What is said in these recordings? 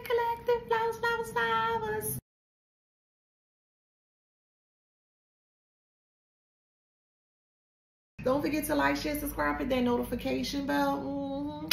Collective, flowers, flowers, flowers. Don't forget to like, share, subscribe, hit that notification bell.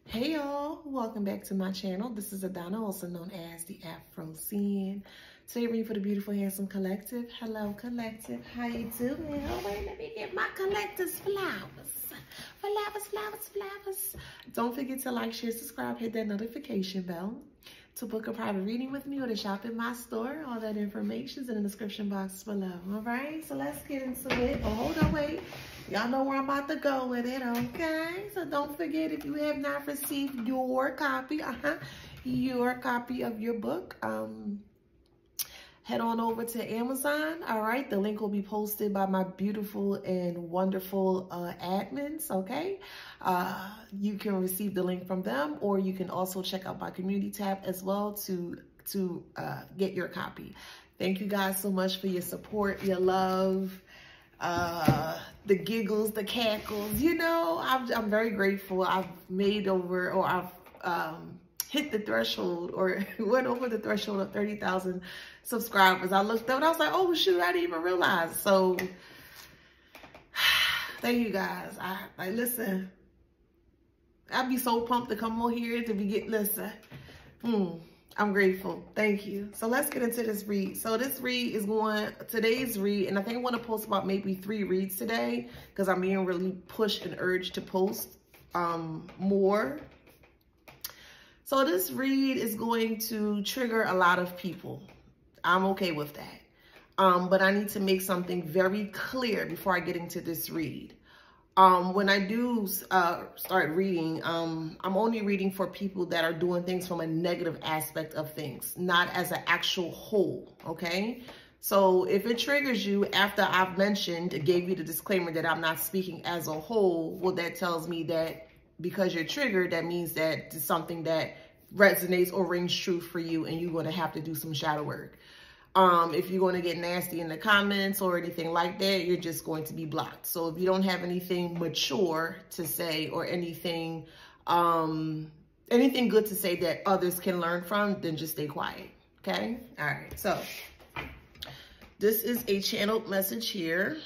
Hey y'all, welcome back to my channel. This is Adana, also known as the Afro Scene. Today reading for the beautiful, handsome collective. Hello, collective. How you doing? Oh, wait, let me get my collector's flowers. Flowers, flowers, flowers. Don't forget to like, share, subscribe, hit that notification bell. To book a private reading with me or to shop in my store, all that information is in the description box below. All right, so let's get into it. Oh, hold on, wait. Y'all know where I'm about to go with it, okay? So don't forget, if you have not received your copy, your copy of your book, head on over to Amazon. All right, the link will be posted by my beautiful and wonderful admins. Okay, you can receive the link from them, or you can also check out my community tab as well to get your copy. Thank you guys so much for your support, your love, the giggles, the cackles. You know, I'm very grateful. I've made over, or I've hit the threshold, or went over the threshold of 30,000 subscribers. I looked up and I was like, oh shoot, I didn't even realize. So thank you guys. I listen, I'd be so pumped to come on here to listen. I'm grateful. Thank you. So let's get into this read. So this read is today's read, and I think I want to post about maybe 3 reads today because I'm being really pushed and urged to post more. So this read is going to trigger a lot of people. I'm okay with that. But I need to make something very clear before I get into this read. When I do start reading, I'm only reading for people that are doing things from a negative aspect of things, not as an actual whole, okay? So if it triggers you after I've gave you the disclaimer that I'm not speaking as a whole, well, that tells me that because you're triggered, that means that it's something that resonates or rings true for you, and you're going to have to do some shadow work. If you're going to get nasty in the comments or anything like that, you're just going to be blocked. So if you don't have anything mature to say or anything good to say that others can learn from, then just stay quiet. Okay? All right. So this is a channeled message here.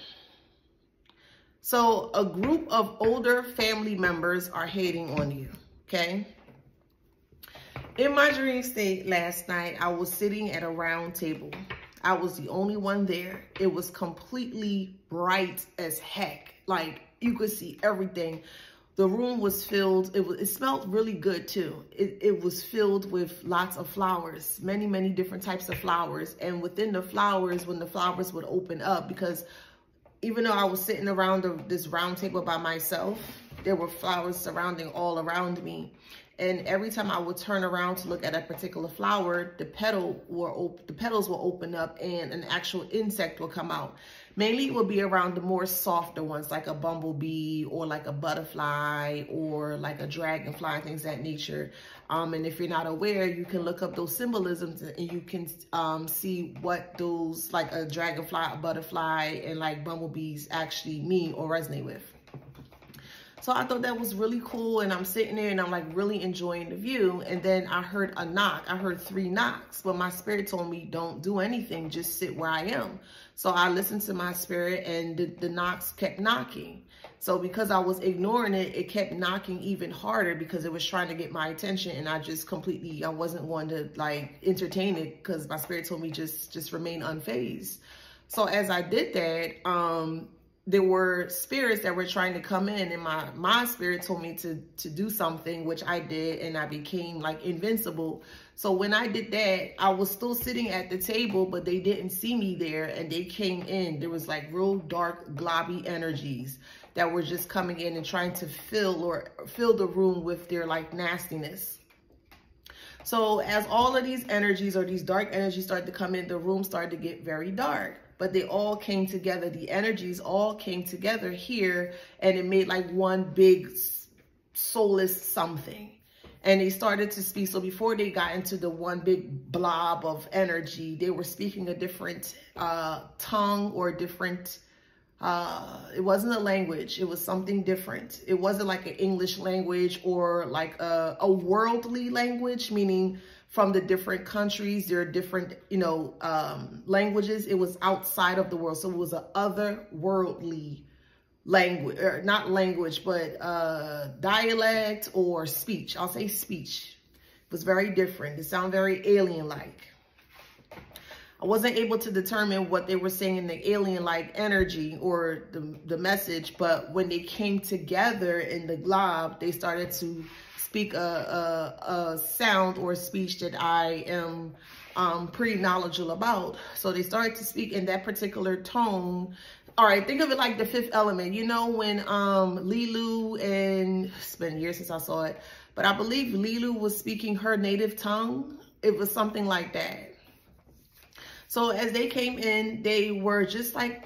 So a group of older family members are hating on you. Okay? In my dream state last night, I was sitting at a round table. I was the only one there. It was completely bright as heck. Like, you could see everything. The room was filled. It smelled really good too. It was filled with lots of flowers, many, many different types of flowers. And within the flowers, when the flowers would open up, because even though I was sitting around this round table by myself, there were flowers surrounding all around me. And every time I would turn around to look at a particular flower, the petals will open up and an actual insect will come out. Mainly it will be around the more softer ones, like a bumblebee or like a butterfly or like a dragonfly, things of that nature. And if you're not aware, you can look up those symbolisms and you can see what those, like a dragonfly, a butterfly, and like bumblebees actually mean or resonate with. So I thought that was really cool, and I'm sitting there and I'm like really enjoying the view. And then I heard a knock. I heard 3 knocks, but my spirit told me don't do anything, just sit where I am. So I listened to my spirit, and the knocks kept knocking. So because I was ignoring it, it kept knocking even harder because it was trying to get my attention, and I just I wasn't going to like entertain it because my spirit told me just remain unfazed. So as I did that, there were spirits that were trying to come in, and my spirit told me to do something, which I did, and I became like invincible. So when I did that, I was still sitting at the table, but they didn't see me there, and they came in. There was like real dark, globby energies that were just coming in and trying to fill the room with their like nastiness. So as all of these energies or these dark energies started to come in, the room started to get very dark. But they all came together. The energies all came together here, and it made like one big soulless something. And they started to speak. So before they got into the one big blob of energy, they were speaking a different tongue or different, it wasn't a language. It was something different. It wasn't like an English language or like a worldly language, meaning from the different countries, there are different, languages. It was outside of the world. So it was a otherworldly language, or not language, but dialect or speech. I'll say speech. It was very different. It sounded very alien-like. I wasn't able to determine what they were saying in the alien-like energy or the message, but when they came together in the glob, they started to speak a sound or a speech that I am pretty knowledgeable about. So they started to speak in that particular tone. All right, think of it like the Fifth Element. You know when Lilu, and it's been years since I saw it, but I believe Lilu was speaking her native tongue. It was something like that. So as they came in, they were just like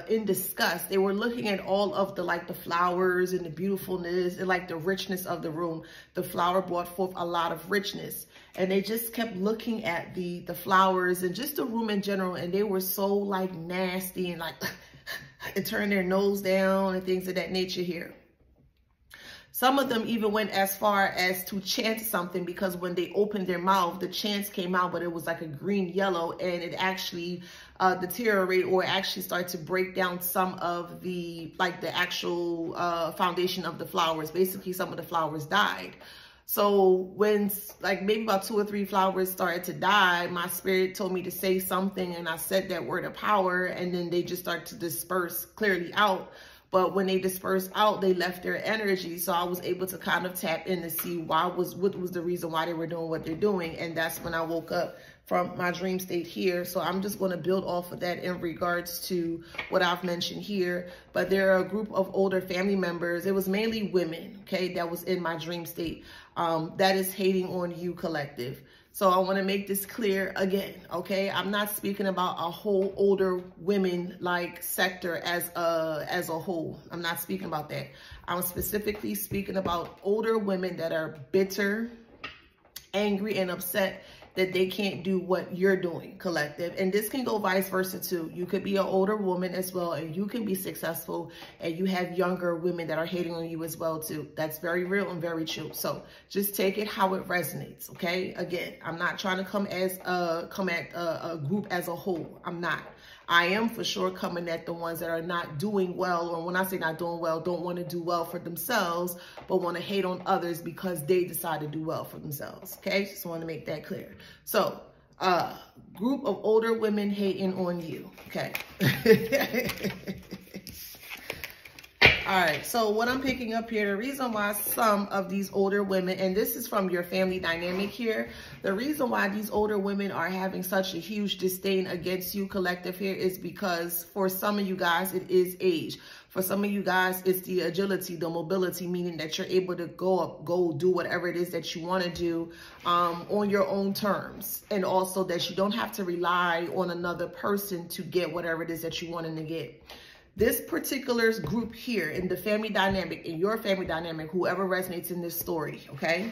in disgust. They were looking at all of the flowers and the beautifulness and like the richness of the room. The flower brought forth a lot of richness. And they just kept looking at the flowers and just the room in general. And they were so like nasty and like and turned their nose down and things of that nature here. Some of them even went as far as to chant something, because when they opened their mouth, the chants came out, but it was like a green yellow, and it actually deteriorated or actually started to break down some of the actual foundation of the flowers. Basically, some of the flowers died. So when like maybe about 2 or 3 flowers started to die, my spirit told me to say something, and I said that word of power, and then they just started to disperse clearly out. But when they dispersed out, they left their energy. So I was able to kind of tap in to see what was the reason why they were doing what they're doing. And that's when I woke up from my dream state here. So I'm just going to build off of that in regards to what I've mentioned here. But there are a group of older family members. It was mainly women, okay, that was in my dream state. That is hating on you, collective. So I want to make this clear again, okay? I'm not speaking about a whole older women like sector as a whole. I'm not speaking about that. I'm specifically speaking about older women that are bitter, angry, and upset that they can't do what you're doing, collective. And this can go vice versa too. You could be an older woman as well, and you can be successful, and you have younger women that are hating on you as well too. That's very real and very true. So just take it how it resonates, okay? Again, I'm not trying to come at a group as a whole. I'm not. I am for sure coming at the ones that are not doing well, or when I say not doing well, don't want to do well for themselves, but want to hate on others because they decide to do well for themselves, okay? Just want to make that clear. So, group of older women hating on you, okay? All right, so what I'm picking up here, the reason why some of these older women, and this is from your family dynamic here, the reason why these older women are having such a huge disdain against you, collective, here is because for some of you guys, it is age. For some of you guys, it's the agility, the mobility, meaning that you're able to go do whatever it is that you want to do on your own terms. And also that you don't have to rely on another person to get whatever it is that you want to get. This particular group here in the family dynamic, in your family dynamic, whoever resonates in this story, okay?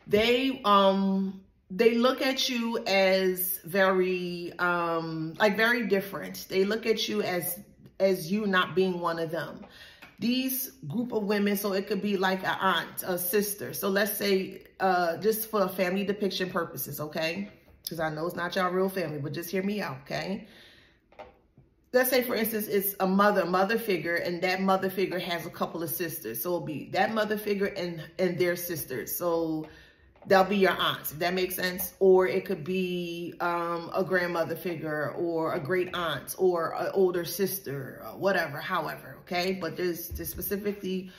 They look at you as very, very different. They look at you as you not being one of them. These group of women, so it could be like an aunt, a sister. So let's say, just for family depiction purposes, okay? Because I know it's not y'all real family, but just hear me out, okay? Let's say, for instance, it's a mother figure, and that mother figure has a couple of sisters. So it'll be that mother figure and their sisters. So they'll be your aunts, if that makes sense. Or it could be a grandmother figure, or a great aunt, or an older sister, or whatever, however, okay? But there's specifically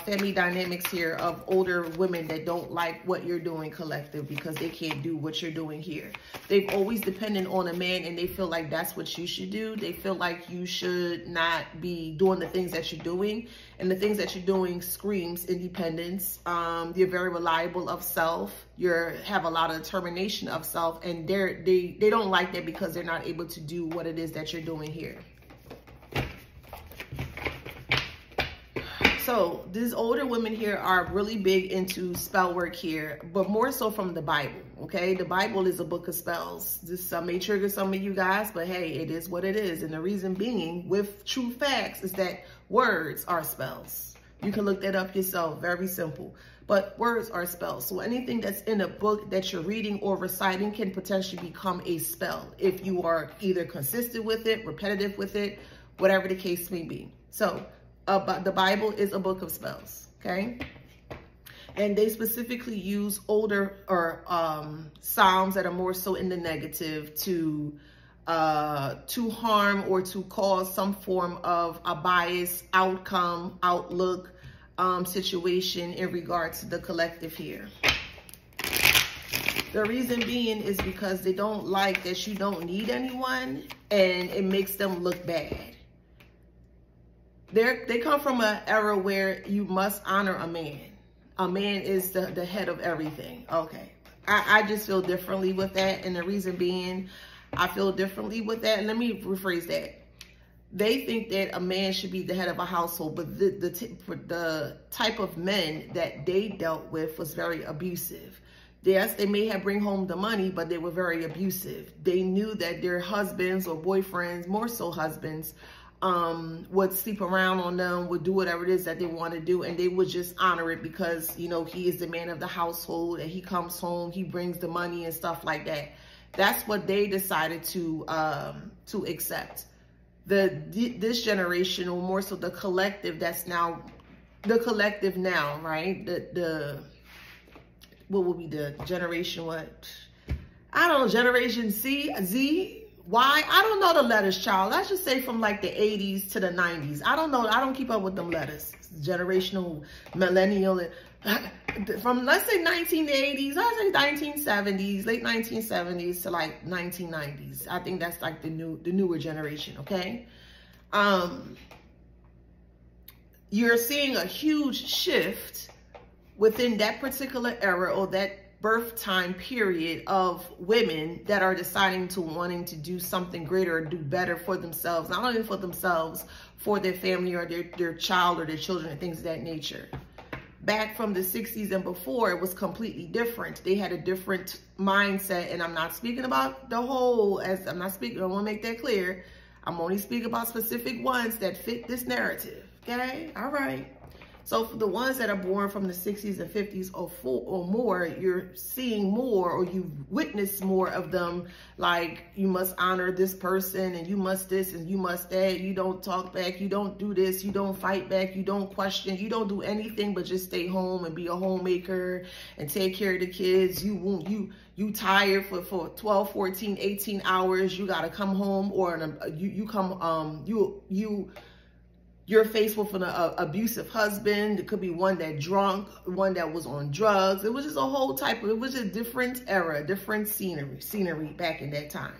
family dynamics here of older women that don't like what you're doing, collective, because they can't do what you're doing here. They've always depended on a man, and they feel like that's what you should do. They feel like you should not be doing the things that you're doing, and the things that you're doing screams independence. You're very reliable of self. You have a lot of determination of self, and they don't like that because they're not able to do what it is that you're doing here. So these older women here are really big into spell work here, but more so from the Bible, okay? The Bible is a book of spells. This may trigger some of you guys, but hey, it is what it is. And the reason being, with true facts, is that words are spells. You can look that up yourself, very simple. But words are spells. So anything that's in a book that you're reading or reciting can potentially become a spell if you are either consistent with it, repetitive with it, whatever the case may be. So but the Bible is a book of spells, okay? And they specifically use older or psalms that are more so in the negative to harm or to cause some form of a bias outcome, outlook, situation in regards to the collective here. The reason being is because they don't like that you don't need anyone, and it makes them look bad. They come from an era where you must honor a man. A man is the head of everything. Okay. I just feel differently with that. And the reason being, I feel differently with that. And let me rephrase that. They think that a man should be the head of a household, but the type of men that they dealt with was very abusive. Yes, they may have bring home the money, but they were very abusive. They knew that their husbands or boyfriends, more so husbands, would sleep around on them, would do whatever it is that they want to do, and they would just honor it because, you know, he is the man of the household, and he comes home, he brings the money and stuff like that. That's what they decided to accept. This generation, or more so the collective that's now, right? What will be the generation, what? I don't know, Generation Z? Why? I don't know the letters, child. Let's just say from like the 80s to the 90s. I don't know. I don't keep up with them letters. Generational, millennial. From, let's say 1980s, let's say 1970s, late 1970s to like 1990s. I think that's like the newer generation, okay? You're seeing a huge shift within that particular era or that birth time period of women that are deciding to wanting to do something greater or do better for themselves, not only for themselves, for their family or their child or their children and things of that nature. Back from the 60s and before, it was completely different. They had a different mindset, and I'm not speaking about the whole, I want to make that clear. I'm only speaking about specific ones that fit this narrative, okay? All right. So for the ones that are born from the 60s and 50s or more, you're seeing more, or you've witnessed more of them, like you must honor this person and you must this and you must that. You don't talk back. You don't do this. You don't fight back. You don't question. You don't do anything but just stay home and be a homemaker and take care of the kids. You tired for 12, 14, 18 hours. You got to come home, or you're faced with an abusive husband. It could be one that drunk, one that was on drugs. It was just a whole type of, it was a different era, different scenery back in that time.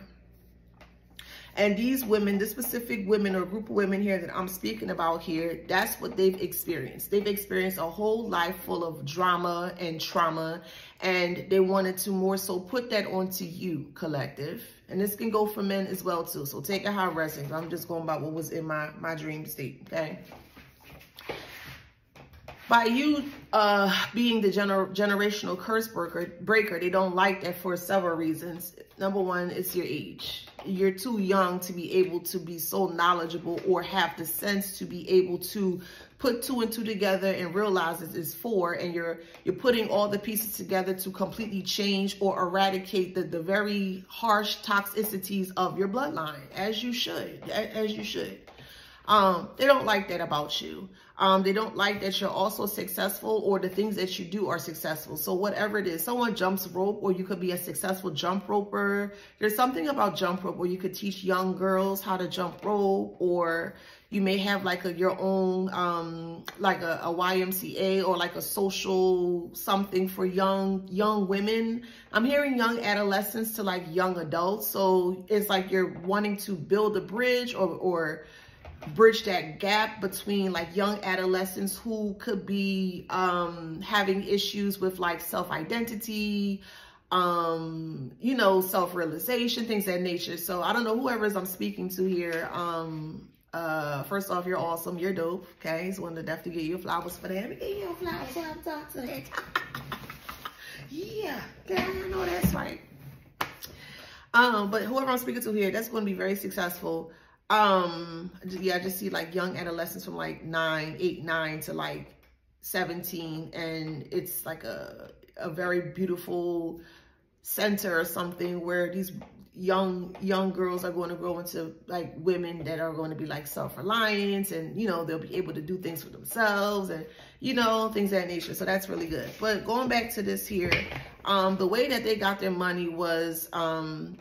And these women, this specific women or group of women here that I'm speaking about here, that's what they've experienced. They've experienced a whole life full of drama and trauma, and they wanted to more so put that onto you, collective. And this can go for men as well too. So take it how it resonates. I'm just going by what was in my dream state, okay? By you being the generational curse breaker, they don't like that for several reasons. Number one, it's your age. You're too young to be able to be so knowledgeable or have the sense to be able to put two and two together and realize it is four, and you're putting all the pieces together to completely change or eradicate the very harsh toxicities of your bloodline, as you should. They don't like that about you. They don't like that you're also successful, or the things that you do are successful. So whatever it is, someone jumps rope, or you could be a successful jump roper. There's something about jump rope where you could teach young girls how to jump rope, or you may have like your own, like a YMCA, or like a social something for young women. I'm hearing young adolescents to like young adults. So it's like you're wanting to build a bridge, or bridge that gap between like young adolescents who could be having issues with like self-identity, you know, self-realization, things of that nature. So I don't know, whoever I'm speaking to here, first off, you're awesome, you're dope, okay? So I want to definitely give you flowers for that. Give you flowers when I'm talking to that. Yeah, I know that's right. But whoever I'm speaking to here, that's going to be very successful. Yeah, I just see like young adolescents from like 8, 9 to like 17, and it's like a very beautiful center or something where these young girls are going to grow into like women that are going to be like self-reliant, and you know, they'll be able to do things for themselves, and you know, things of that nature. So that's really good. But going back to this here, the way that they got their money was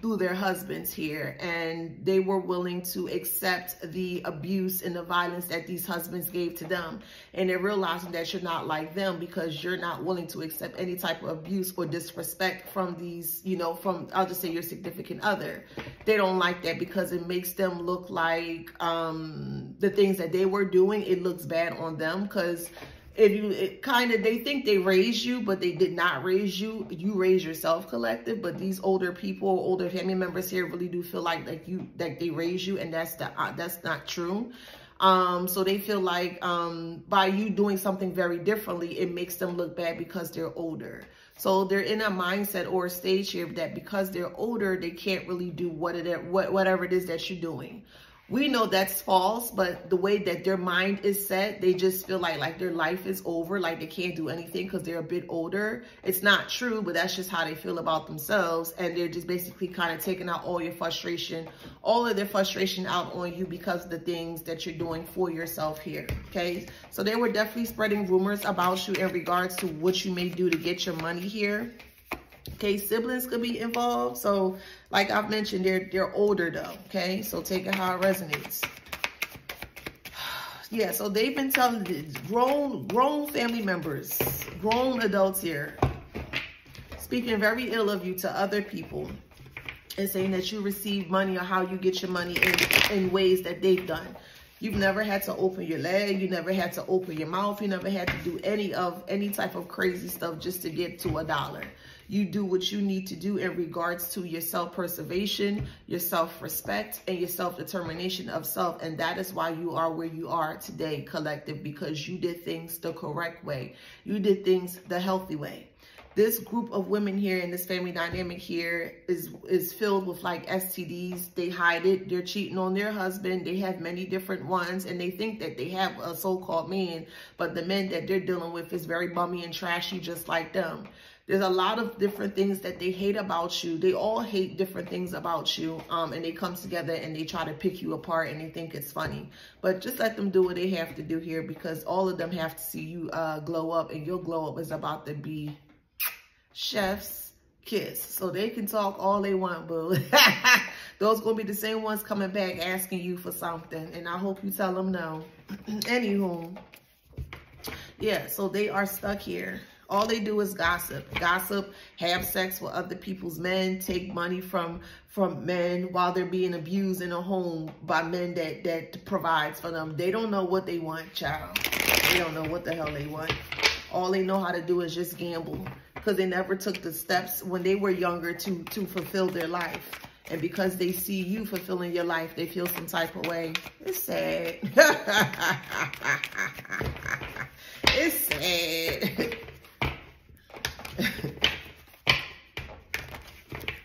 through their husbands here, and they were willing to accept the abuse and the violence that these husbands gave to them, and they're realizing that you're not like them because you're not willing to accept any type of abuse or disrespect from these, you know, from, I'll just say, your significant other. They don't like that because it makes them look like the things that they were doing, it looks bad on them, because if you they think they raised you, but they did not raise you. You raised yourself, collective. But these older people, older family members here, really do feel like they raised you, and that's not true. So they feel like by you doing something very differently, it makes them look bad because they're older. So they're in a mindset or a stage here that because they're older, they can't really do whatever it is that you're doing. We know that's false, but the way that their mind is set, they just feel like their life is over, like they can't do anything because they're a bit older. It's not true, but that's just how they feel about themselves. And they're just basically kind of taking out all your frustration, all of their frustration out on you because of the things that you're doing for yourself here, okay? So they were definitely spreading rumors about you in regards to what you may do to get your money here. Okay, siblings could be involved. So like I've mentioned, they're older though, okay? So take it how it resonates. Yeah, so they've been telling grown family members, grown adults here, speaking very ill of you to other people and saying that you receive money or how you get your money in ways that they've done. You've never had to open your leg. You never had to open your mouth. You never had to do any type of crazy stuff just to get to $1. You do what you need to do in regards to your self-preservation, your self-respect, and your self-determination of self. And that is why you are where you are today, collective, because you did things the correct way. You did things the healthy way. This group of women here in this family dynamic here is filled with like STDs. They hide it. They're cheating on their husband. They have many different ones, and they think that they have a so-called man, but the men that they're dealing with is very bummy and trashy, just like them. There's a lot of different things that they hate about you. They all hate different things about you, and they come together and they try to pick you apart, and they think it's funny. But just let them do what they have to do here, because all of them have to see you glow up, and your glow up is about to be chef's kiss. So they can talk all they want, boo. Those gonna be the same ones coming back asking you for something, and I hope you tell them no. Anywho, yeah, so they are stuck here. All they do is gossip, have sex with other people's men, take money from men while they're being abused in a home by men that provides for them. They don't know what they want, child. They don't know what the hell they want. All they know how to do is just gamble, because they never took the steps when they were younger to fulfill their life. And because they see you fulfilling your life, they feel some type of way. It's sad. It's sad.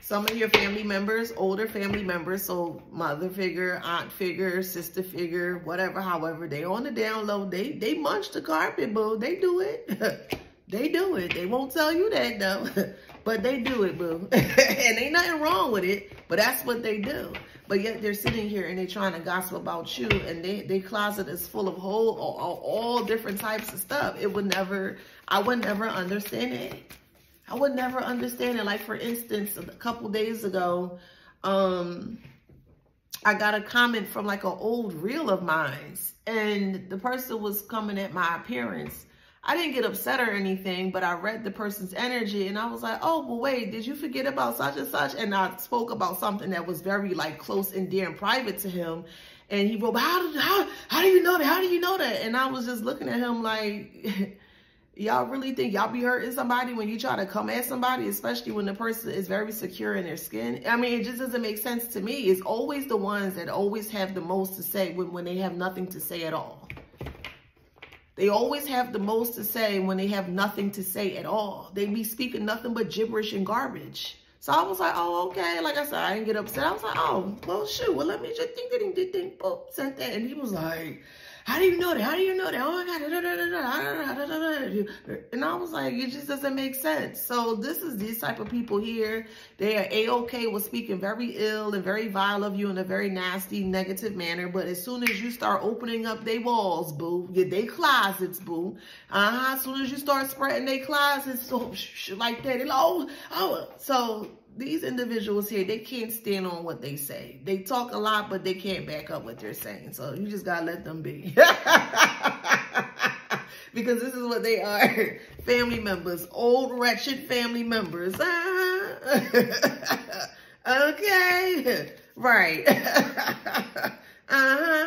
Some of your family members, older family members, so mother figure, aunt figure, sister figure, whatever, however, they on the down low, they munch the carpet, boo. They do it. They do it. They won't tell you that, though. But they do it, boo. And ain't nothing wrong with it, but that's what they do. but yet they're sitting here and they're trying to gossip about you, and they closet is full of all different types of stuff. I would never understand it. I would never understand it. Like, for instance, a couple days ago, I got a comment from like an old reel of mine, and the person was coming at my appearance. I didn't get upset or anything, but I read the person's energy and I was like, oh, but wait, did you forget about such and such? And I spoke about something that was very like close and dear and private to him. And he wrote, how do you know that? How do you know that? And I was just looking at him like, y'all really think y'all be hurting somebody when you try to come at somebody, especially when the person is very secure in their skin? I mean, it just doesn't make sense to me. It's always the ones that always have the most to say when they have nothing to say at all. They always have the most to say when they have nothing to say at all. They be speaking nothing but gibberish and garbage. So I was like, oh, okay. Like I said, I didn't get upset. I was like, oh, well, shoot. Well, let me just think, boop, sent that. And he was like, how do you know that? How do you know that? Oh my God. And I was like, it just doesn't make sense. So this is these type of people here. They are A-okay with speaking very ill and very vile of you in a very nasty, negative manner. But as soon as you start opening up their walls, boo, they closets, boo. As soon as you start spreading their closets, so like that, so these individuals here, they can't stand on what they say. They talk a lot, but they can't back up what they're saying. So you just gotta let them be. Because this is what they are. Family members. Old, wretched family members. Okay. Right.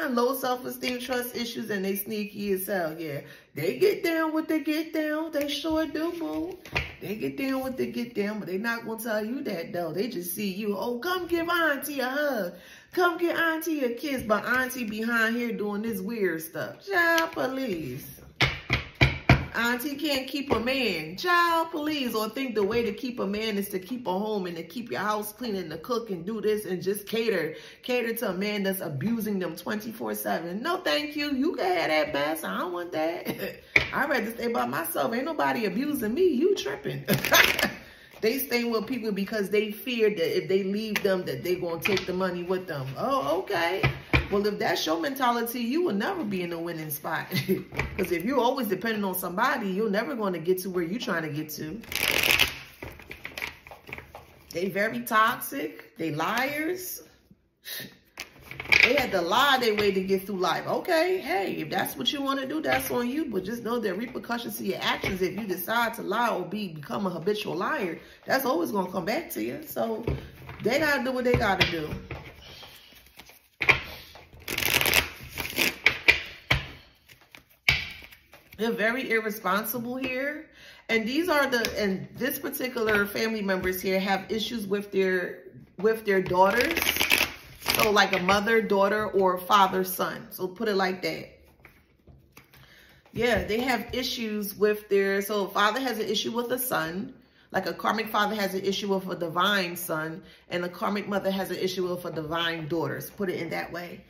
Low self-esteem, trust issues, and they sneaky as hell. Yeah. They get down what they get down. They sure do, boo. They get down what they get down, but they not going to tell you that, though. They just see you. Oh, come give auntie a hug. Come get auntie a kiss. But auntie behind here doing this weird stuff. Child, please. Auntie can't keep a man. Child, please. Or think the way to keep a man is to keep a home and to keep your house clean and to cook and do this and just cater to a man that's abusing them 24/7. No, thank you. You can have that best. I don't want that. I'd rather stay by myself. Ain't nobody abusing me. You tripping. They stay with people because they fear that if they leave them, that they going to take the money with them. Oh, okay. Well, if that's your mentality, you will never be in a winning spot. Because if you're always dependent on somebody, you're never going to get to where you're trying to get to. They very toxic. They liars. They had to lie their way to get through life. Okay, hey, if that's what you want to do, that's on you. But just know there are repercussions to your actions if you decide to lie or become a habitual liar. That's always going to come back to you. So they got to do what they got to do. They're very irresponsible here. And this particular family members here have issues with their daughters. So like a mother, daughter, or father, son. So put it like that. Yeah, they have issues with so father has an issue with a son. Like a karmic father has an issue with a divine son. And a karmic mother has an issue with a divine daughter. So put it in that way.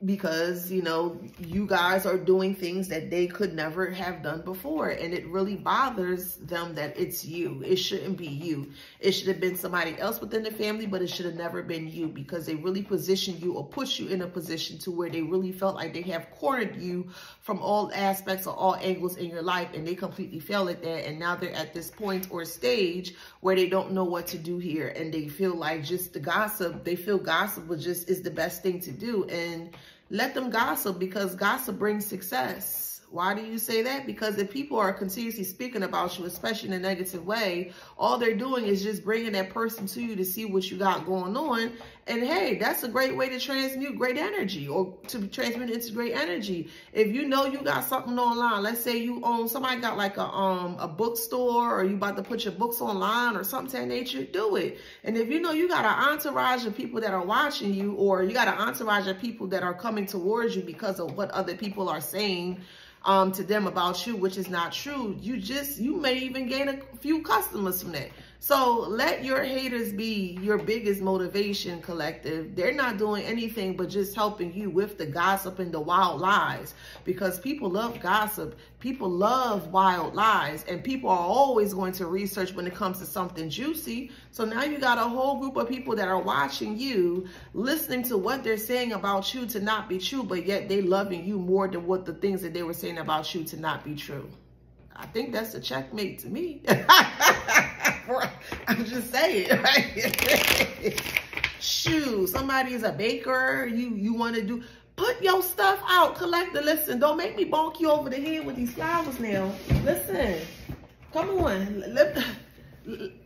Because, you know, you guys are doing things that they could never have done before. And it really bothers them that it's you. It shouldn't be you. It should have been somebody else within the family, but it should have never been you, because they really positioned you or put you in a position to where they really felt like they have cornered you from all aspects or all angles in your life. And they completely failed at that. And now they're at this point or stage where they don't know what to do here. And they feel like just the gossip, they feel gossip is the best thing to do. And let them gossip, because gossip brings success. Why do you say that? Because if people are continuously speaking about you, especially in a negative way, all they're doing is just bringing that person to you to see what you got going on. And hey, that's a great way to transmute great energy, or to transmit into great energy. If you know you got something online, let's say you own, somebody got like a bookstore, or you about to put your books online or something to that nature, do it. And if you know you got an entourage of people that are watching you, or you got an entourage of people that are coming towards you because of what other people are saying to them about you, which is not true, you may even gain a few customers from that. So let your haters be your biggest motivation, collective. They're not doing anything but just helping you with the gossip and the wild lies, because people love gossip. People love wild lies, and people are always going to research when it comes to something juicy. So now you got a whole group of people that are watching you, listening to what they're saying about you to not be true, but yet they loving you more than what the things that they were saying about you to not be true. I think that's a checkmate to me. I'm just saying, right? Shoot, somebody is a baker, you want to do... Put your stuff out, collector. Listen, don't make me bonk you over the head with these flowers now. Listen, come on.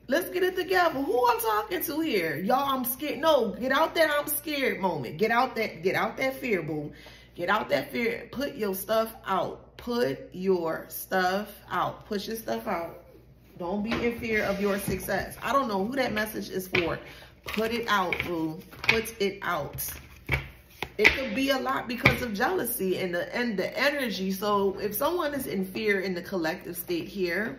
Let's get it together. Who I'm talking to here? Y'all, I'm scared. No, get out that I'm scared moment. Get out that fear, boo. Get out that fear. Put your stuff out. Put your stuff out. Push your stuff out. Don't be in fear of your success. I don't know who that message is for. Put it out, boo. Put it out. It could be a lot because of jealousy and the energy. So if someone is in fear in the collective state here,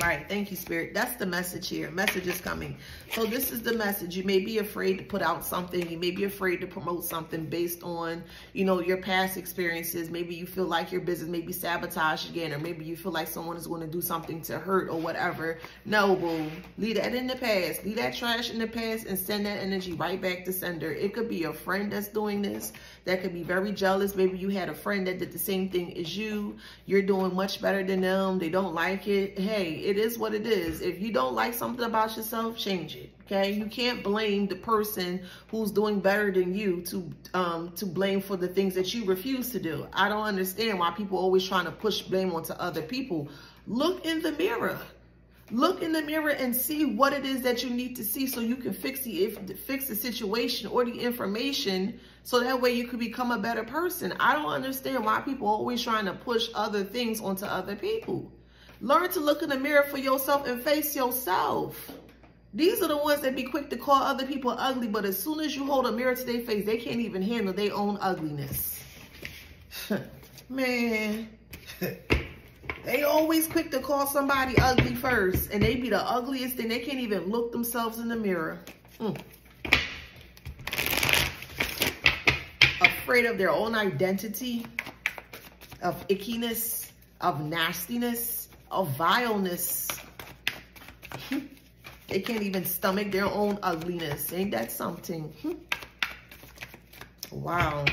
right, thank you, Spirit. That's the message here. Message is coming. So this is the message. You may be afraid to put out something. You may be afraid to promote something based on, you know, your past experiences. Maybe you feel like your business may be sabotaged again, or maybe you feel like someone is going to do something to hurt or whatever. No, boo. Leave that in the past. Leave that trash in the past and send that energy right back to sender. It could be a friend that's doing this that could be very jealous. Maybe you had a friend that did the same thing as you. You're doing much better than them. They don't like it. Hey, it is what it is. If you don't like something about yourself, change it. Okay, you can't blame the person who's doing better than you to blame for the things that you refuse to do. I don't understand why people are always trying to push blame onto other people. Look in the mirror. Look in the mirror and see what it is that you need to see so you can fix the situation or the information, so that way you could become a better person. I don't understand why people are always trying to push other things onto other people. Learn to look in the mirror for yourself and face yourself. These are the ones that be quick to call other people ugly, but as soon as you hold a mirror to their face, they can't even handle their own ugliness. Man, they always quick to call somebody ugly first, and they be the ugliest thing. They can't even look themselves in the mirror. Afraid of their own identity, of ickiness, of nastiness, of vileness. They can't even stomach their own ugliness. Ain't that something? Wow.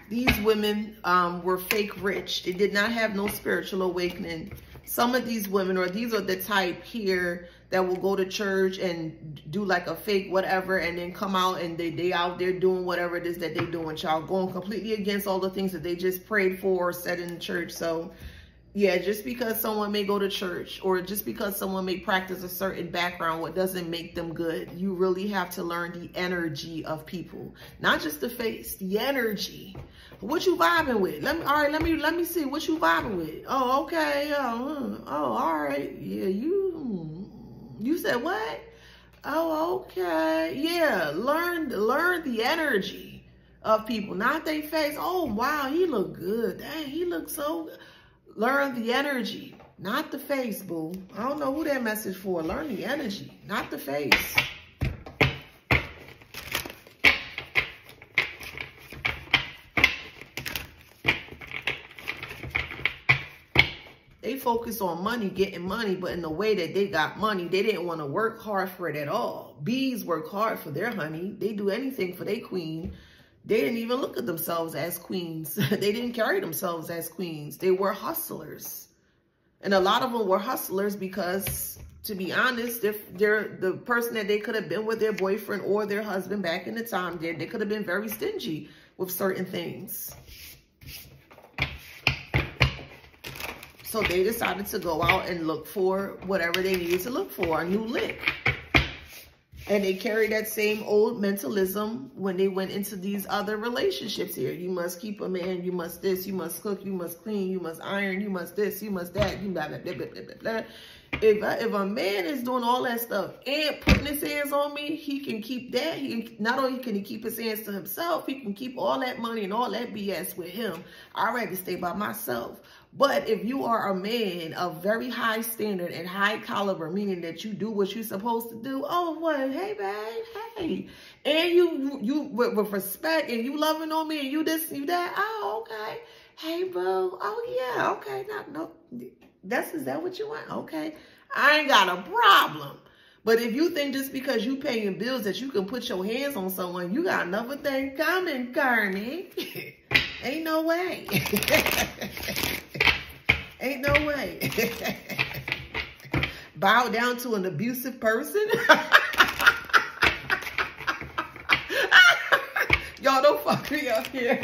These women were fake rich. They did not have no spiritual awakening. Some of these women, or these are the type here that will go to church and do like a fake whatever, and then come out and they out there doing whatever it is that they doing, y'all, going completely against all the things that they just prayed for or said in the church. So yeah, just because someone may go to church, or just because someone may practice a certain background, what doesn't make them good. You really have to learn the energy of people, not just the face, the energy. What you vibing with? Let me see what you vibing with. Oh, okay. Oh, all right. Yeah, you said what? Oh, okay. Yeah, learn the energy of people, not their face. Oh, wow, he look good. Dang, he looks so good. Learn the energy, not the face, boo. I don't know who that message for. Learn the energy, not the face. They focus on money, getting money, but in the way that they got money, they didn't want to work hard for it at all. Bees work hard for their honey. They do anything for their queen. They didn't even look at themselves as queens. They didn't carry themselves as queens. They were hustlers. And a lot of them were hustlers because, to be honest, they're the person that they could have been with, their boyfriend or their husband back in the time, they could have been very stingy with certain things. So they decided to go out and look for whatever they needed to look for, a new lick. And they carried that same old mentalism when they went into these other relationships here. You must keep a man, you must this, you must cook, you must clean, you must iron, you must this, you must that, you blah, blah, blah, blah, blah, blah. If a man is doing all that stuff and putting his hands on me, he can keep that. Not only can he keep his hands to himself, he can keep all that money and all that BS with him. I'd rather stay by myself. But if you are a man of very high standard and high caliber, meaning that you do what you're supposed to do, oh, what? Hey, babe, hey. And you with respect, and you loving on me, and you this, you that. Oh, okay. Hey, boo. Oh, yeah. Okay. No. Is that what you want? Okay. I ain't got a problem. But if you think just because you paying bills that you can put your hands on someone, you got another thing coming, Carney. Ain't no way. Ain't no way. Bow down to an abusive person. Y'all don't fuck me up here.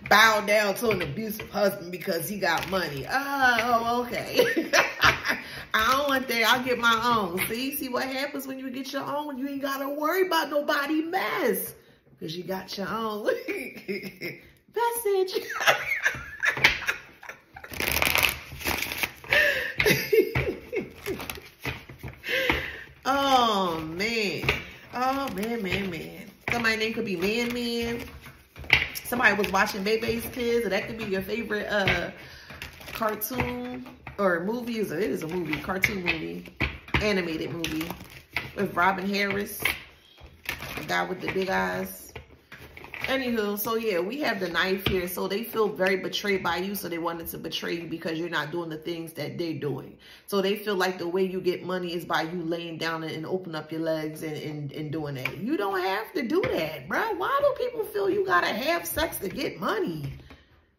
Bow down to an abusive husband because he got money. Oh, okay. I don't want that. I'll get my own. See what happens when you get your own? You ain't got to worry about nobody mess because you got your own. Message. Oh, man. Oh, man. Somebody's name could be Man. Somebody was watching Bebe's Kids, and that could be your favorite cartoon or movie. It is a movie, cartoon movie, animated movie with Robin Harris, the guy with the big eyes. Anywho, so yeah, we have the knife here. So they feel very betrayed by you. So they wanted to betray you because you're not doing the things that they're doing. So they feel like the way you get money is by you laying down and open up your legs and doing that. You don't have to do that, bro. Why do people feel you got to have sex to get money?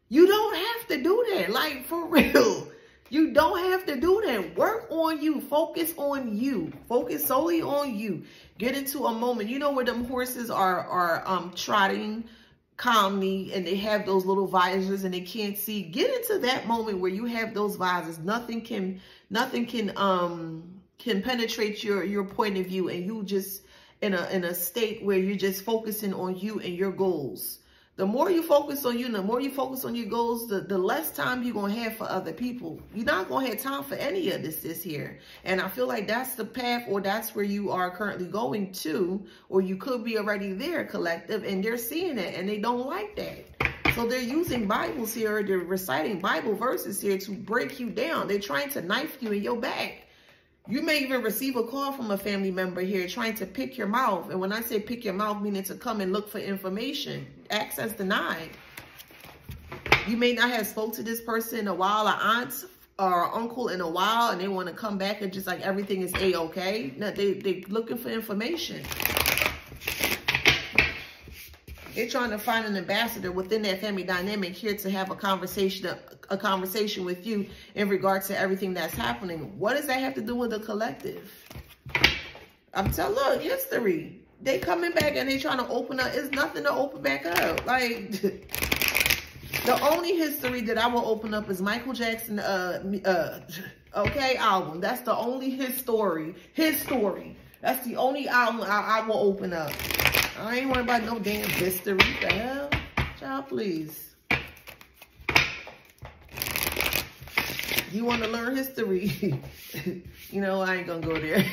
You don't have to do that. Like, for real. You don't have to do that. Work on you. Focus on you. Focus solely on you. Get into a moment. You know where them horses are trotting calmly and they have those little visors and they can't see. Get into that moment where you have those visors. Nothing can penetrate your point of view, and you just in a state where you're just focusing on you and your goals. The more you focus on you and the more you focus on your goals, the less time you're going to have for other people. You're not going to have time for any of this here. And I feel like that's the path, or that's where you are currently going to, or you could be already there, collective, and they're seeing it and they don't like that. So they're using Bibles here. They're reciting Bible verses here to break you down. They're trying to knife you in your back. You may even receive a call from a family member here trying to pick your mouth. And when I say pick your mouth, meaning to come and look for information. Access denied. You may not have spoke to this person in a while, an aunt or uncle in a while, and they want to come back and just like everything is A-okay. No, they're looking for information. They're trying to find an ambassador within that family dynamic here to have a conversation with you in regards to everything that's happening. What does that have to do with the collective? I'm telling, look, history. They coming back and they trying to open up. It's nothing to open back up. Like, the only history that I will open up is Michael Jackson, okay, album. That's the only his story. That's the only album I will open up. I ain't worried about no damn history. The hell? Child, please. You want to learn history? You know, I ain't gonna go there.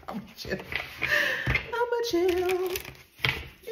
I'm chill.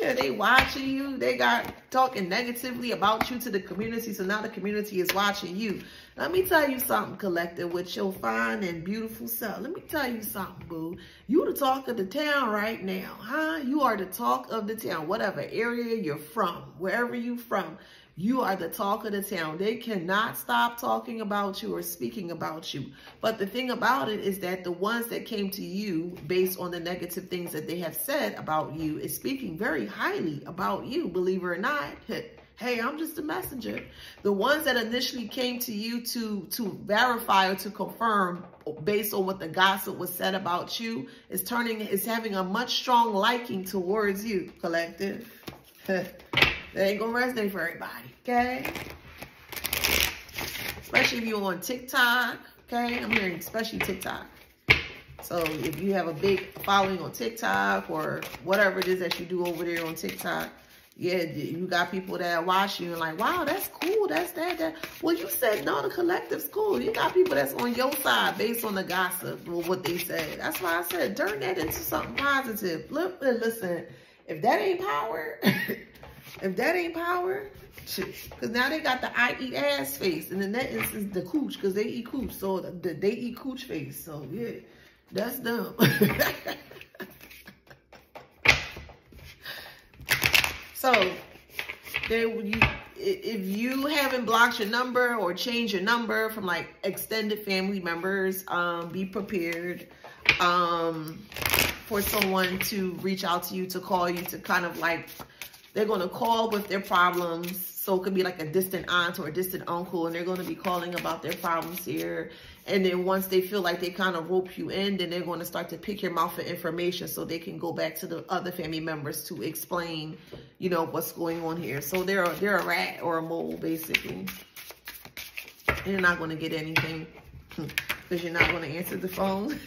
Yeah, they watching you. They got talking negatively about you to the community. So now the community is watching you. Let me tell you something, collective, with your fine and beautiful self. Let me tell you something, boo. You the talk of the town right now, huh? You are the talk of the town. Whatever area you're from, wherever you from, you are the talk of the town. They cannot stop talking about you or speaking about you. But the thing about it is that the ones that came to you based on the negative things that they have said about you is speaking very highly about you, believe it or not. Hey, I'm just a messenger. The ones that initially came to you to verify or to confirm based on what the gossip was said about you is having a much strong liking towards you, collective. That ain't gonna resonate for everybody, okay? Especially if you're on TikTok, okay? I'm hearing especially TikTok. So if you have a big following on TikTok or whatever it is that you do over there on TikTok, yeah, you got people that watch you and like, wow, that's cool, that's that. Well, you said, no, the collective's cool. You got people that's on your side based on the gossip or what they said. That's why I said, turn that into something positive. Look, listen, if that ain't power... If that ain't power, because now they got the I eat ass face, and in that instance, the cooch, because they eat cooch, so they eat cooch face. So yeah, that's dumb. So if you haven't blocked your number or changed your number from like extended family members, be prepared for someone to reach out to you, to call you, to kind of like, they're going to call with their problems. So it could be like a distant aunt or a distant uncle, and they're going to be calling about their problems here. And then once they feel like they kind of rope you in, then they're going to start to pick your mouth for information so they can go back to the other family members to explain, you know, what's going on here. So they're a rat or a mole, basically. And you're not going to get anything because you're not going to answer the phone.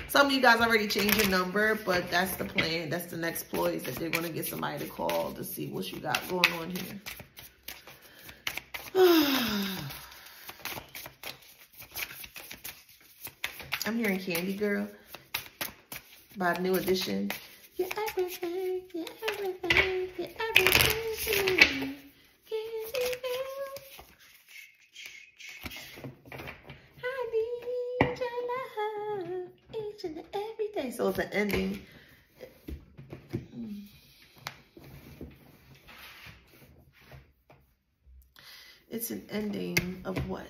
Some of you guys already changed your number, but that's the plan. That's the next ploy, is that they're going to get somebody to call to see what you got going on here. I'm hearing Candy Girl by New Edition. You're everything, you're everything, you're everything to me. Candy Girl. I need your love each and every day. So it's an ending. It's an ending of what?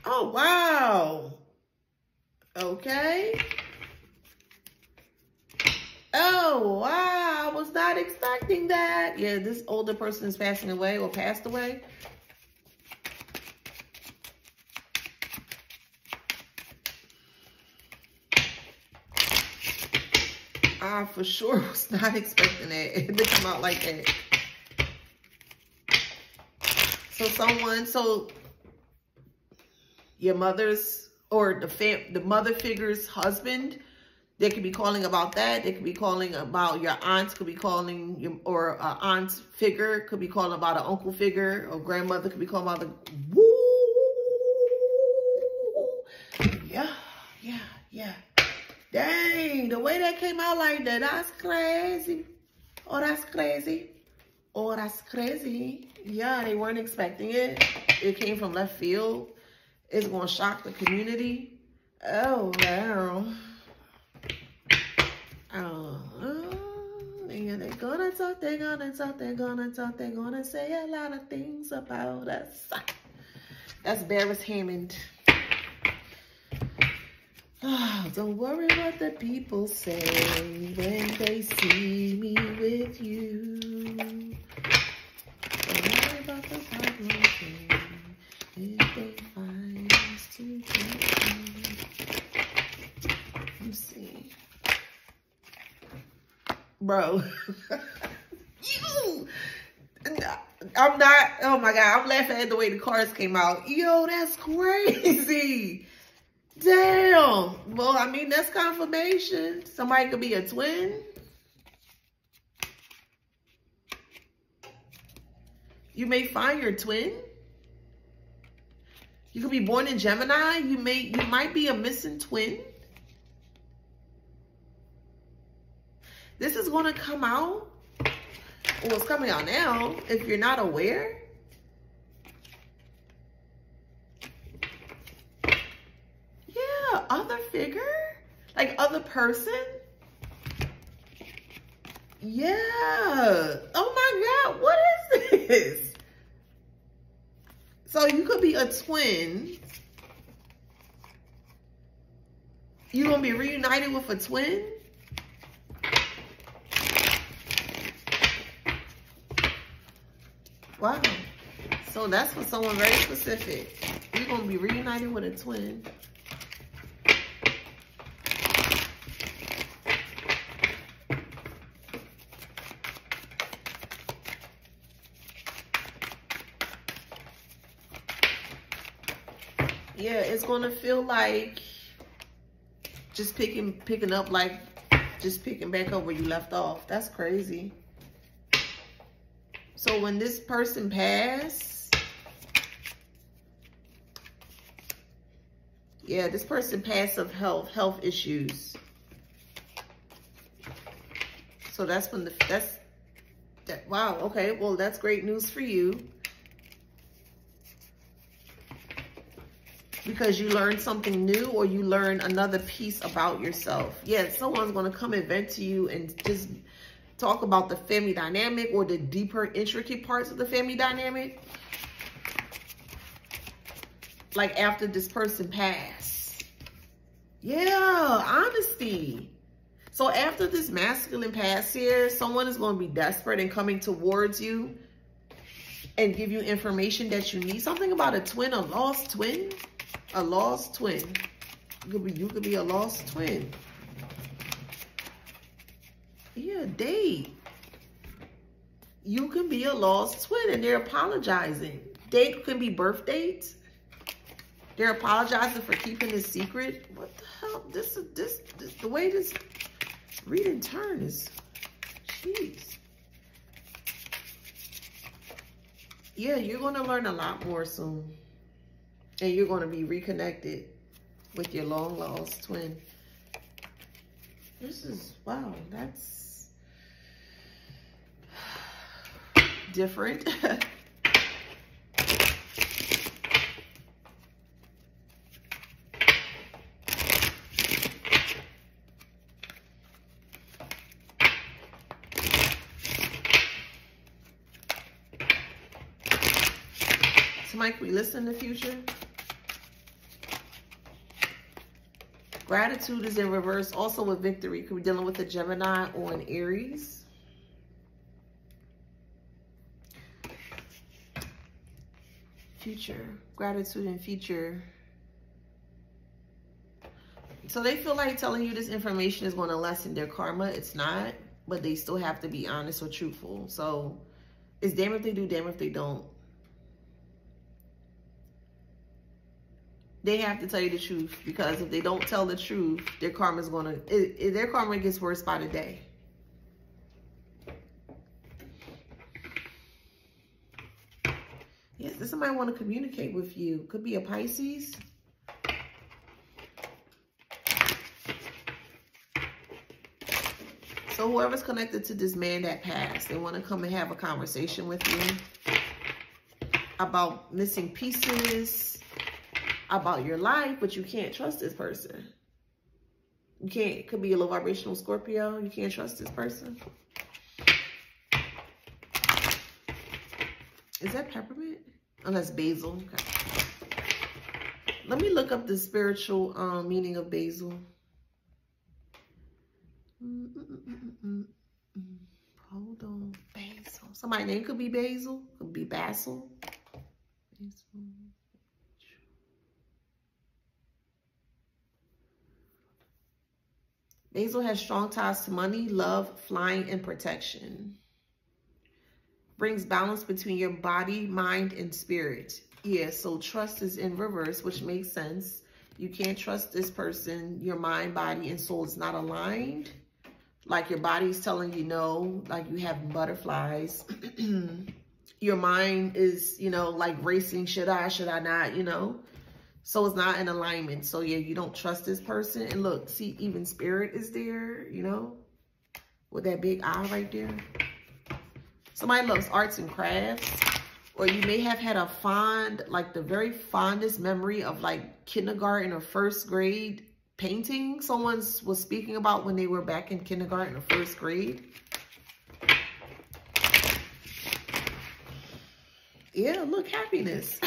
Oh, wow. Okay. Oh, wow. I was not expecting that. Yeah, this older person is passing away or passed away. I for sure was not expecting that to come out like that. So your mother's or the mother figure's husband, they could be calling about that. They could be calling about your aunt, could be calling you, or aunt figure could be calling about an uncle figure, or grandmother could be calling about the woo. Yeah. Dang, the way that came out like that, that's crazy. Oh, that's crazy. Oh, that's crazy. Yeah, they weren't expecting it. It came from left field. It's going to shock the community. Oh, wow. Yeah, they're going to talk, they're going to say a lot of things about us. That's Beres Hammond. Oh, don't worry what the people say when they see me with you. Don't worry about the problem if they find us together. You see. Bro. I'm not, oh my God, I'm laughing at the way the cards came out. Yo, that's crazy. Damn. Well, I mean, that's confirmation. Somebody could be a twin. You may find your twin. You could be born in Gemini. You might be a missing twin. This is going to come out. Well, it's coming out now if you're not aware. Other figure? Like other person? Yeah. Oh my God, what is this? So you could be a twin. You're going to be reunited with a twin? Wow. So that's for someone very specific. You're going to be reunited with a twin. Yeah, it's gonna feel like just picking up, like just picking back up where you left off. That's crazy. So when this person passed, Yeah, this person passed of health issues. So that's when wow, okay, well, that's great news for you. Because you learned something new, or you learned another piece about yourself. Yeah, someone's going to come and vent to you and just talk about the family dynamic or the deeper, intricate parts of the family dynamic. Like after this person passed. Yeah, honesty. So after this masculine pass here, someone is going to be desperate and coming towards you and give you information that you need. Something about a twin, a lost twin. A lost twin. You could be a lost twin. Yeah, date. You can be a lost twin and they're apologizing. Date can be birth dates. They're apologizing for keeping this secret. What the hell? This the way this reading turn is, jeez. Yeah, you're going to learn a lot more soon. And you're going to be reconnected with your long lost twin. This is, wow, that's different. Somebody could be listening in the future. Gratitude is in reverse, also with victory. Could be dealing with a Gemini or an Aries. Future, gratitude and future. So they feel like telling you this information is going to lessen their karma. It's not, but they still have to be honest or truthful. So it's damn if they do, damn if they don't. They have to tell you the truth, because if they don't tell the truth, their karma is going to, their karma gets worse by the day. Yes, does somebody want to communicate with you? Could be a Pisces. So whoever's connected to this man that passed, they want to come and have a conversation with you about missing pieces, about your life, but you can't trust this person. You can't. It could be a low vibrational Scorpio. You can't trust this person. Is that peppermint? Oh, that's basil. Okay. Let me look up the spiritual meaning of basil. Hold on. Basil. Somebody's name could be Basil. Could be Basil. Basil. Basil has strong ties to money, love, flying, and protection. Brings balance between your body, mind, and spirit. Yeah, so trust is in reverse, which makes sense. You can't trust this person. Your mind, body, and soul is not aligned. Like your body's telling you no, like you have butterflies. Your mind is, you know, like racing. Should I not, you know? So it's not in alignment. So yeah, you don't trust this person. And look, see, even spirit is there, you know, with that big eye right there. Somebody loves arts and crafts, or you may have had a fond, like the very fondest memory of like kindergarten or first grade painting someone was speaking about when they were back in kindergarten or first grade. Yeah, look, happiness.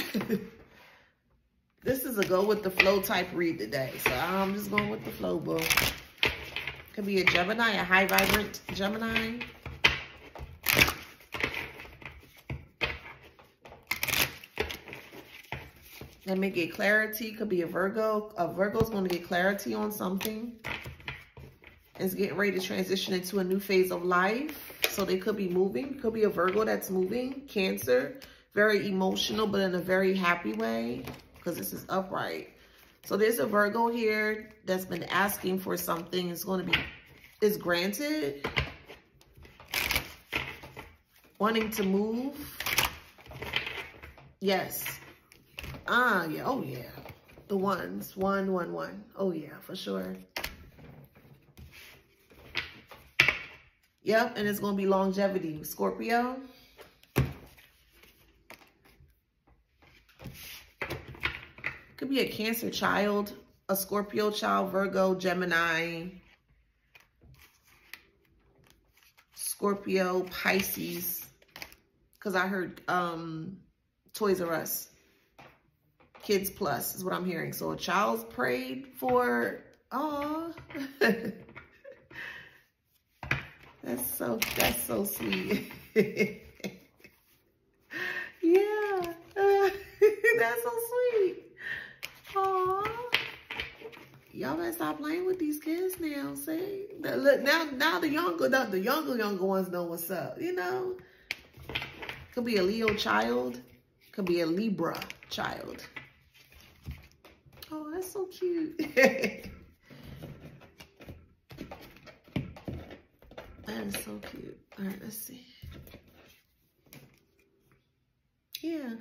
This is a go with the flow type read today. So I'm just going with the flow, boo. Could be a Gemini, a high vibrant Gemini. Let me get clarity. Could be a Virgo. A Virgo's going to get clarity on something. It's getting ready to transition into a new phase of life. So they could be moving. Could be a Virgo that's moving. Cancer. Very emotional, but in a very happy way. Because this is upright. So there's a Virgo here that's been asking for something. It's going to be, is granted. Wanting to move. Yes. Yeah. Oh, yeah. the ones. 1, 1, 1. Oh, yeah, for sure. Yep, and it's going to be longevity. Scorpio. Could be a Cancer child, a Scorpio child, Virgo, Gemini, Scorpio, Pisces. Because I heard Toys R Us. Kids Plus is what I'm hearing. So a child's prayed for. Oh, that's so sweet. Yeah, that's so sweet. Oh, y'all better stop playing with these kids now. See, look now the younger ones know what's up. You know, could be a Leo child, could be a Libra child. Oh, that's so cute. That is so cute. All right, let's see. Yeah.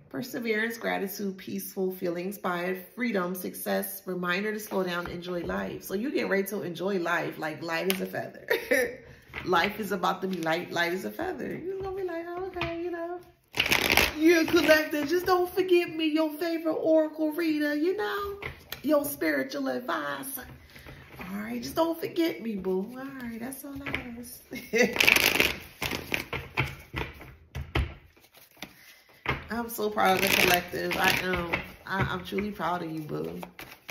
Perseverance, gratitude, peaceful, feeling inspired, freedom, success, reminder to slow down, enjoy life. So you get ready to enjoy life like light as a feather. Life is about to be light as a feather. You're going to be like, oh, okay, you know. You're a collector. Just don't forget me, your favorite oracle reader, you know. Your spiritual advisor. All right, just don't forget me, boo. All right, that's all I ask. I'm so proud of the collective. I am. I'm truly proud of you, boo.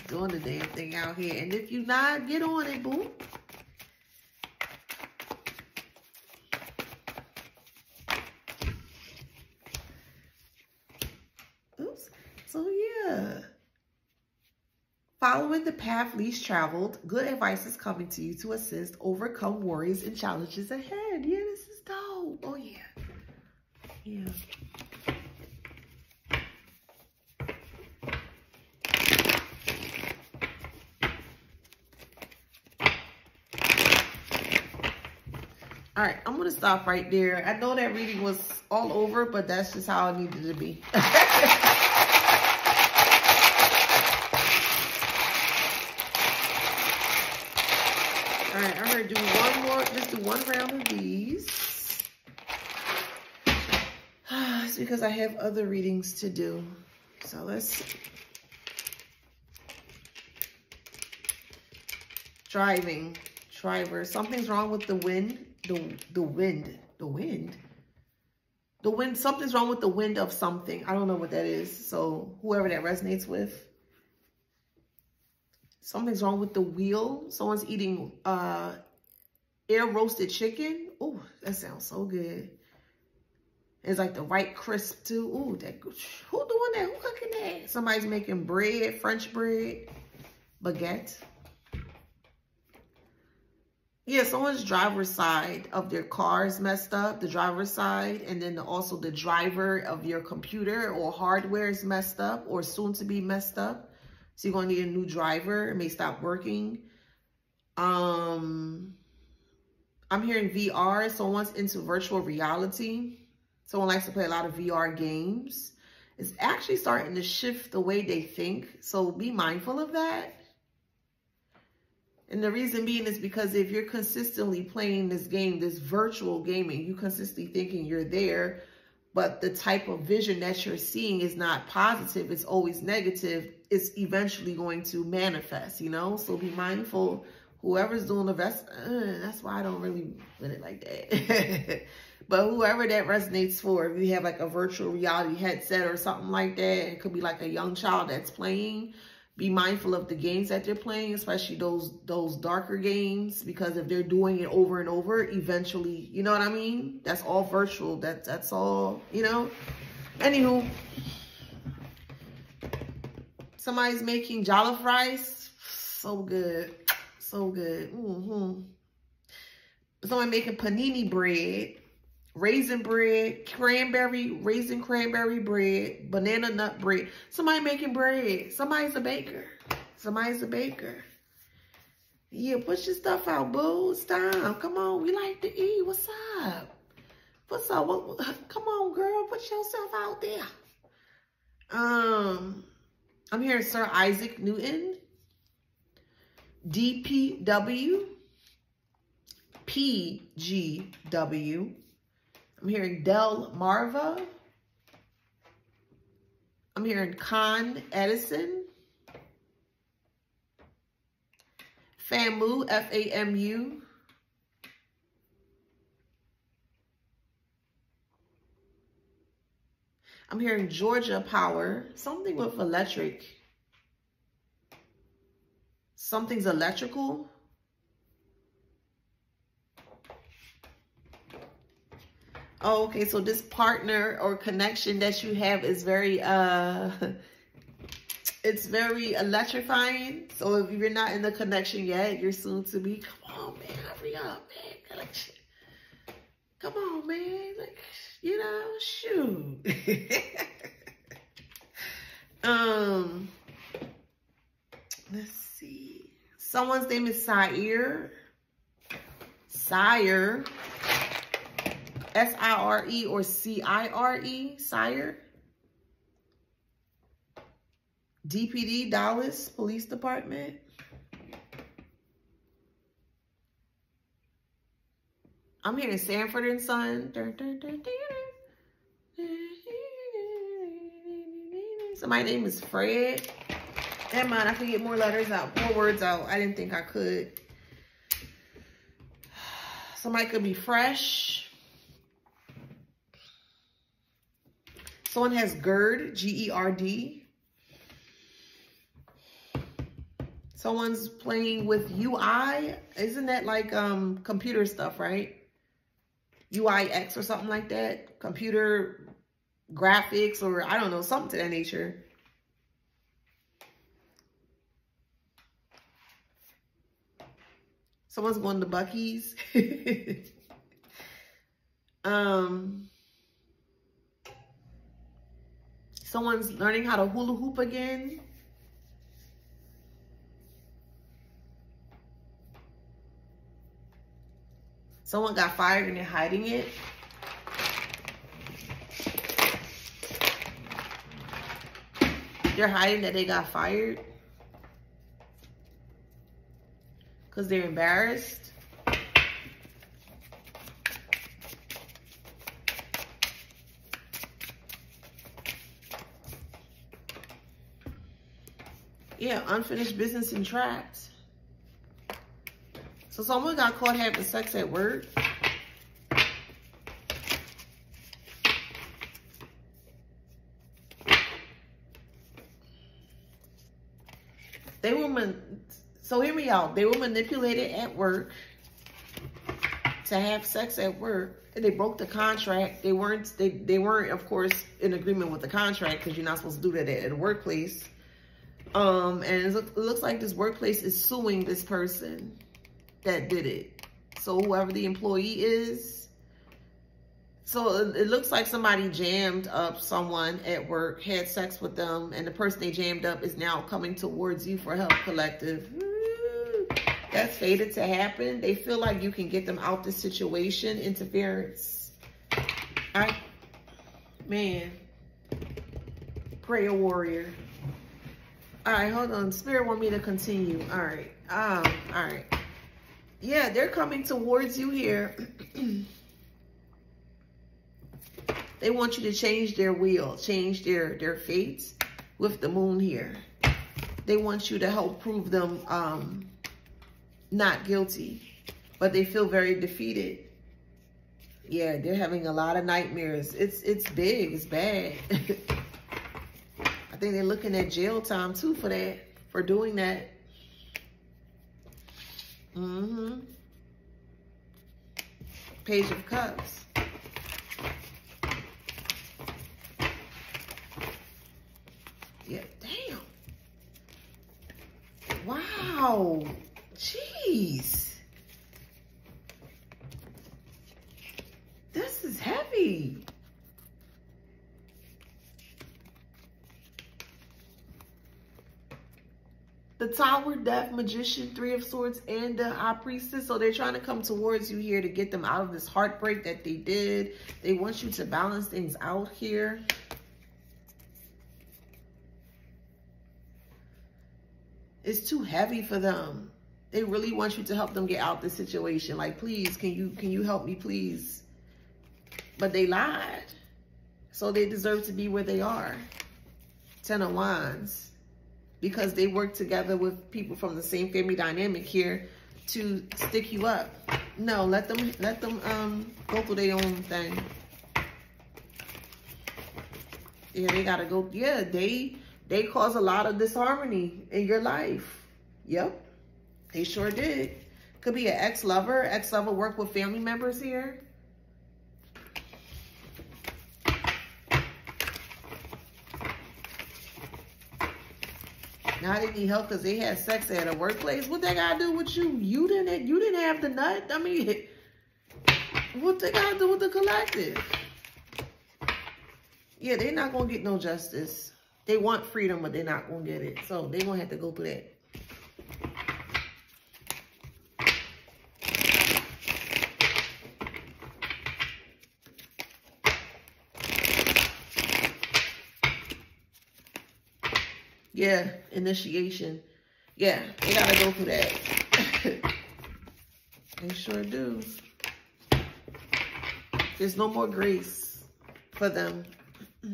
Doing the damn thing out here. And if you're not, get on it, boo. Oops. So, yeah. Following the path least traveled, good advice is coming to you to assist, overcome worries and challenges ahead. Yeah, this is dope. Oh, yeah. Yeah. All right, I'm going to stop right there. I know that reading was all over, but that's just how it needed to be. All right, I'm going to do one more, just do one round of these. It's because I have other readings to do. So let's see. Driving, driver. Something's wrong with the wind. The wind, something's wrong with the wind of something. I don't know what that is. So whoever that resonates with. Something's wrong with the wheel. Someone's eating air roasted chicken. Oh, that sounds so good. It's like the right crisp too. Oh, that who doing that? Who cooking that? Somebody's making bread, French bread, baguette. Yeah, someone's driver's side of their car is messed up, the driver's side, and then also the driver of your computer or hardware is messed up or soon to be messed up. So you're going to need a new driver. It may stop working. I'm hearing VR. Someone's into virtual reality. Someone likes to play a lot of VR games. It's actually starting to shift the way they think. So be mindful of that. And the reason being is because if you're consistently playing this game, this virtual gaming, you consistently thinking you're there, but the type of vision that you're seeing is not positive, it's always negative, it's eventually going to manifest, you know? So be mindful, whoever's doing the best, that's why I don't really put it like that. But whoever that resonates for, if you have like a virtual reality headset or something like that, it could be like a young child that's playing. Be mindful of the games that they're playing, especially those darker games, because if they're doing it over and over, eventually, you know what I mean? That's all virtual. That's all, you know? Anywho, somebody's making jollof rice. So good. So good. Someone making panini bread, raisin bread, raisin cranberry bread, banana nut bread. Somebody making bread. Somebody's a baker. Somebody's a baker. Yeah, put your stuff out, boo. It's time. Come on. We like to eat. What's up? What's up? Come on, girl. Put yourself out there. I'm hearing Sir Isaac Newton, DPW, PGW. I'm hearing Del Marva. I'm hearing Con Edison, FAMU, FAMU. I'm hearing Georgia Power, something with electric. Something's electrical. Oh, okay, so this partner or connection that you have is very, it's very electrifying. So if you're not in the connection yet, you're soon to be. Come on, man, hurry up, man. Connection. Come on, man. Like, you know, shoot. Let's see. Someone's name is Sire. Sire. S-I-R-E or C-I-R-E. Sire. DPD, Dallas Police Department. I'm hearing Sanford and Son. So my name is Fred. Never mind, I could get more letters out, more words out. I didn't think I could. Somebody could be Fresh. Someone has GERD, G-E-R-D. Someone's playing with UI. Isn't that like computer stuff, right? UIX or something like that. Computer graphics or I don't know, something to that nature. Someone's going to Buc-ee's. Someone's learning how to hula hoop again. Someone got fired and they're hiding it. They're hiding that they got fired because they're embarrassed. Yeah, unfinished business and trapped. So someone got caught having sex at work. So hear me out. They were manipulated at work to have sex at work. And they broke the contract. They weren't, of course, in agreement with the contract because you're not supposed to do that at a workplace. And it looks like this workplace is suing this person that did it. So whoever the employee is. So it looks like somebody jammed up someone at work, had sex with them, and the person they jammed up is now coming towards you for help, collective. That's fated to happen. They feel like you can get them out this situation. Interference. Man. Prayer warrior. All right, hold on. Spirit want me to continue. All right. All right. Yeah, they're coming towards you here. They want you to change their will, change their fates with the moon here. They want you to help prove them not guilty, but they feel very defeated. Yeah, they're having a lot of nightmares. It's big, it's bad. I think they're looking at jail time too for that, for doing that. Page of Cups. Yeah, damn. Wow. Jeez. This is heavy. The Tower, Death, Magician, Three of Swords, and the High Priestess. So they're trying to come towards you here to get them out of this heartbreak that they did. They want you to balance things out here. It's too heavy for them. They really want you to help them get out the situation. Like, please, can you help me, please? But they lied. So they deserve to be where they are. 10 of Wands. Because they work together with people from the same family dynamic here to stick you up. No, let them go through their own thing. Yeah, they gotta go. Yeah, they cause a lot of disharmony in your life. Yep, they sure did. Could be an ex-lover. Ex-lover work with family members here. Now they need help because they had sex at a workplace. What they gotta do with you? You didn't have the nut. I mean, what they gotta do with the collective? Yeah, they're not gonna get no justice. They want freedom, but they're not gonna get it. So they're gonna have to go through that. Yeah, initiation. Yeah, they gotta go through that. They sure do. There's no more grace for them. All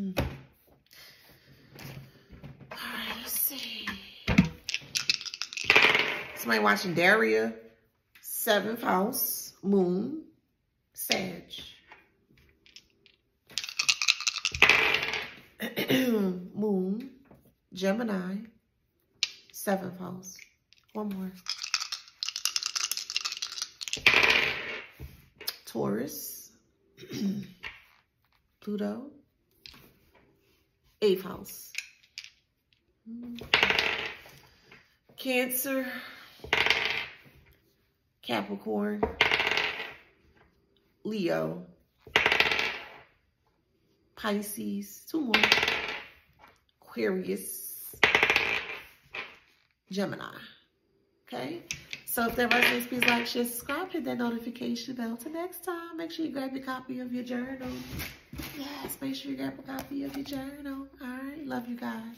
right, let's see. Somebody watching Daria, 7th house, moon, Sag. Moon, Gemini, 7th house. One more. Taurus, Pluto, 8th house. Cancer, Capricorn, Leo, Pisces, 2 more. Aquarius, Gemini. Okay? So if that resonates, please like, share, subscribe, hit that notification bell. Till next time, make sure you grab your copy of your journal. Yes, make sure you grab a copy of your journal. All right? Love you guys.